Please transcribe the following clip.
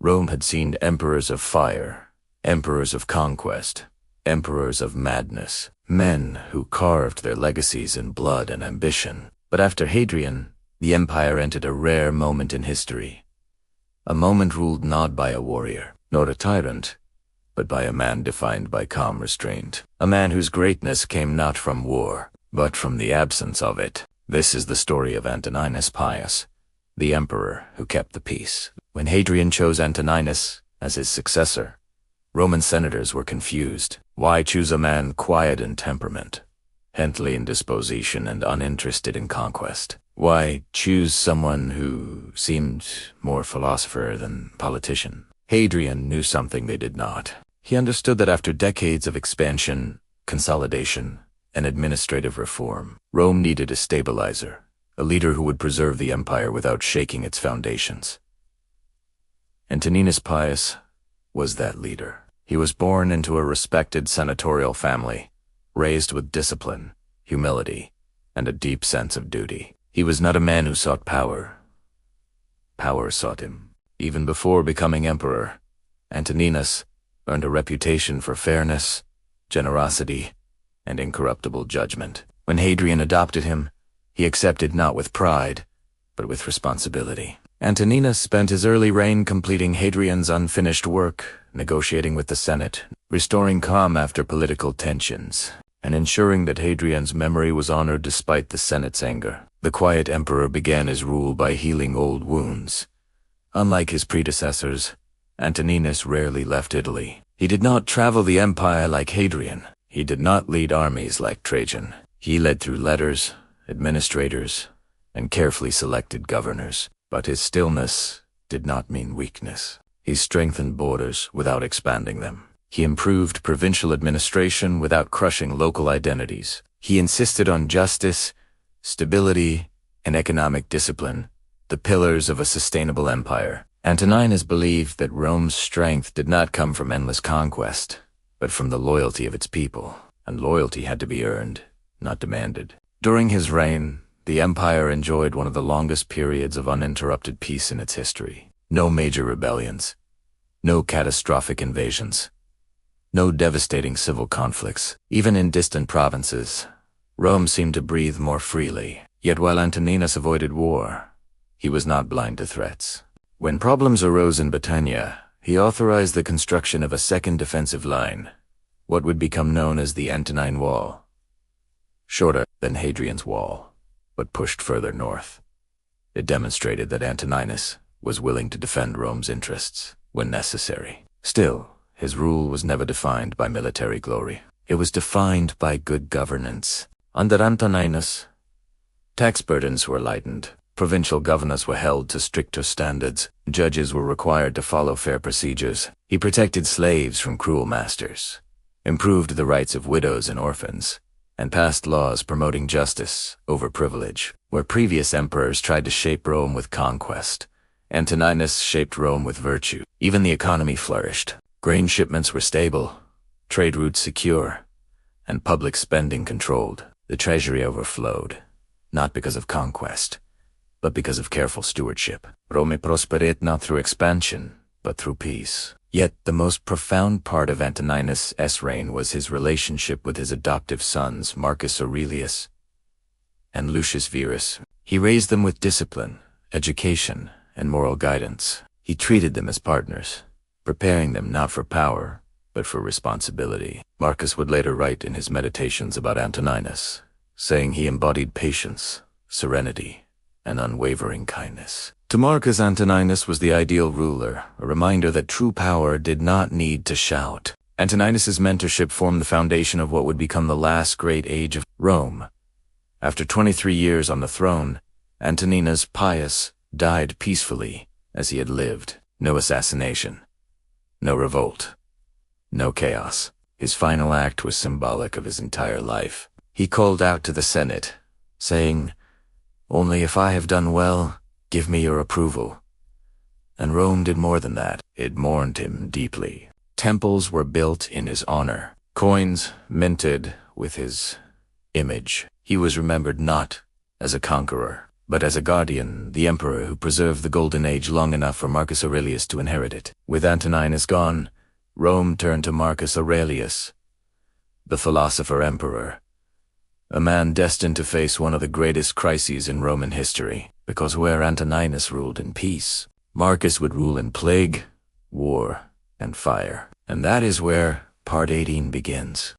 Rome had seen emperors of fire, emperors of conquest, emperors of madness, men who carved their legacies in blood and ambition. But after Hadrian, the empire entered a rare moment in history. A moment ruled not by a warrior, nor a tyrant, but by a man defined by calm restraint. A man whose greatness came not from war, but from the absence of it. This is the story of Antoninus Pius, the emperor who kept the peace. When Hadrian chose Antoninus as his successor, Roman senators were confused. Why choose a man quiet in temperament, gently in disposition, and uninterested in conquest? Why choose someone who seemed more philosopher than politician? Hadrian knew something they did not. He understood that after decades of expansion, consolidation, and administrative reform, Rome needed a stabilizer, a leader who would preserve the empire without shaking its foundations. Antoninus Pius was that leader. He was born into a respected senatorial family, raised with discipline, humility, and a deep sense of duty. He was not a man who sought power. Power sought him. Even before becoming emperor, Antoninus earned a reputation for fairness, generosity, and incorruptible judgment. When Hadrian adopted him, he accepted not with pride, but with responsibility. Antoninus spent his early reign completing Hadrian's unfinished work, negotiating with the Senate, restoring calm after political tensions, and ensuring that Hadrian's memory was honored despite the Senate's anger. The quiet emperor began his rule by healing old wounds. Unlike his predecessors, Antoninus rarely left Italy. He did not travel the empire like Hadrian. He did not lead armies like Trajan. He led through letters, administrators, and carefully selected governors. But his stillness did not mean weakness. He strengthened borders without expanding them. He improved provincial administration without crushing local identities. He insisted on justice, stability, and economic discipline, the pillars of a sustainable empire. Antoninus believed that Rome's strength did not come from endless conquest, but from the loyalty of its people, and loyalty had to be earned, not demanded. During his reign, the empire enjoyed one of the longest periods of uninterrupted peace in its history. No major rebellions, no catastrophic invasions, no devastating civil conflicts. Even in distant provinces, Rome seemed to breathe more freely. Yet while Antoninus avoided war, he was not blind to threats. When problems arose in Britannia, he authorized the construction of a second defensive line, what would become known as the Antonine Wall. Shorter than Hadrian's Wall, but pushed further north. It demonstrated that Antoninus was willing to defend Rome's interests when necessary. Still, his rule was never defined by military glory. It was defined by good governance. Under Antoninus, tax burdens were lightened. Provincial governors were held to stricter standards. Judges were required to follow fair procedures. He protected slaves from cruel masters, improved the rights of widows and orphans, and passed laws promoting justice over privilege. Where previous emperors tried to shape Rome with conquest, Antoninus shaped Rome with virtue. Even the economy flourished. Grain shipments were stable, trade routes secure, and public spending controlled. The treasury overflowed, not because of conquest, but because of careful stewardship. Rome prospered not through expansion, but through peace. Yet the most profound part of Antoninus' reign was his relationship with his adoptive sons, Marcus Aurelius and Lucius Verus. He raised them with discipline, education, and moral guidance. He treated them as partners, preparing them not for power, but for responsibility. Marcus would later write in his meditations about Antoninus, saying he embodied patience, serenity, and unwavering kindness. To Marcus, Antoninus was the ideal ruler, a reminder that true power did not need to shout. Antoninus' mentorship formed the foundation of what would become the last great age of Rome. After 23 years on the throne, Antoninus Pius died peacefully as he had lived. No assassination, no revolt, no chaos. His final act was symbolic of his entire life. He called out to the Senate, saying, "Only if I have done well, give me your approval." And Rome did more than that. It mourned him deeply. Temples were built in his honor, coins minted with his image. He was remembered not as a conqueror, but as a guardian, the emperor who preserved the Golden Age long enough for Marcus Aurelius to inherit it. With Antoninus gone, Rome turned to Marcus Aurelius, the philosopher emperor, a man destined to face one of the greatest crises in Roman history, because where Antoninus ruled in peace, Marcus would rule in plague, war, and fire. And that is where Part 18 begins.